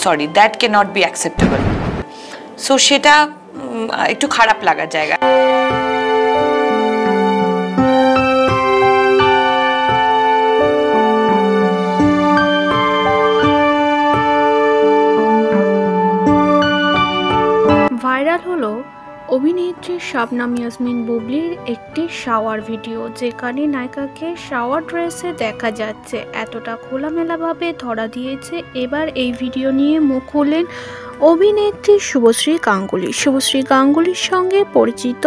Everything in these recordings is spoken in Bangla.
Sorry, that can not be acceptable. So সেটা একটু খারাপ লাগার জায়গা। ভাইরাল হলো অভিনেত্রী শবনম ইয়াসমিন বুবলির একটি শাওয়ার ভিডিও, যেখানে নায়িকাকে শাওয়ার ড্রেসে দেখা যাচ্ছে। এতটা খোলামেলাভাবে ধরা দিয়েছে। এবার এই ভিডিও নিয়ে মুখ খুললেন অভিনেত্রী শুভশ্রী গাঙ্গুলী। শুভশ্রী গাঙ্গুলীর সঙ্গে পরিচিত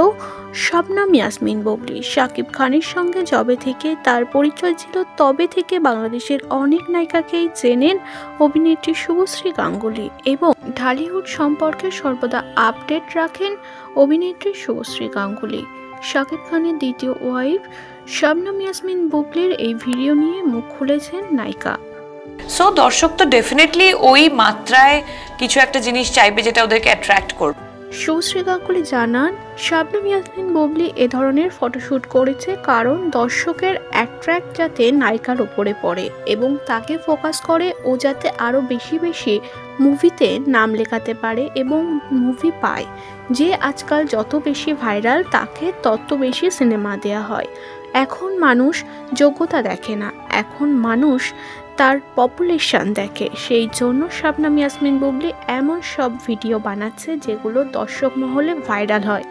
শবনম ইয়াসমিন বুবলি শাকিব খানের সঙ্গে যবে থেকে তার পরিচয় ছিল, তবে থেকে বাংলাদেশের অনেক নায়িকাকেই চেনেন অভিনেত্রী শুভশ্রী গাঙ্গুলী এবং ঢালিউড সম্পর্কে সর্বদা আপডেট রাখেন অভিনেত্রী শুভশ্রী গাঙ্গুলী। শাকিব খানের দ্বিতীয় ওয়াইফ শবনম ইয়াসমিন বুবলির এই ভিডিও নিয়ে মুখ খুলেছেন নায়িকা। সো দর্শক তো ডেফিনেটলি ওই মাত্রায় কিছু একটা জিনিস চাইবে যেটা ওদেরকে অ্যাট্রাক্ট করবে। শুভশ্রী গাঙ্গুলী জানান, শবনম ইয়াসমিন বুবলি এ ধরনের ফটোশ্যুট করেছে কারণ দর্শকের অ্যাট্রাক্ট যাতে নায়িকার উপরে পড়ে এবং তাকে ফোকাস করে, ও যাতে আরও বেশি বেশি মুভিতে নাম লেখাতে পারে এবং মুভি পায়। যে আজকাল যত বেশি ভাইরাল তাকে তত বেশি সিনেমা দেয়া হয়। এখন মানুষ যোগ্যতা দেখে না, এখন মানুষ তার পপুলেশন দেখে। সেই জন্য শবনম ইয়াসমিন বুবলি এমন সব ভিডিও বানাচ্ছে যেগুলো দর্শক মহলে ভাইরাল হয়।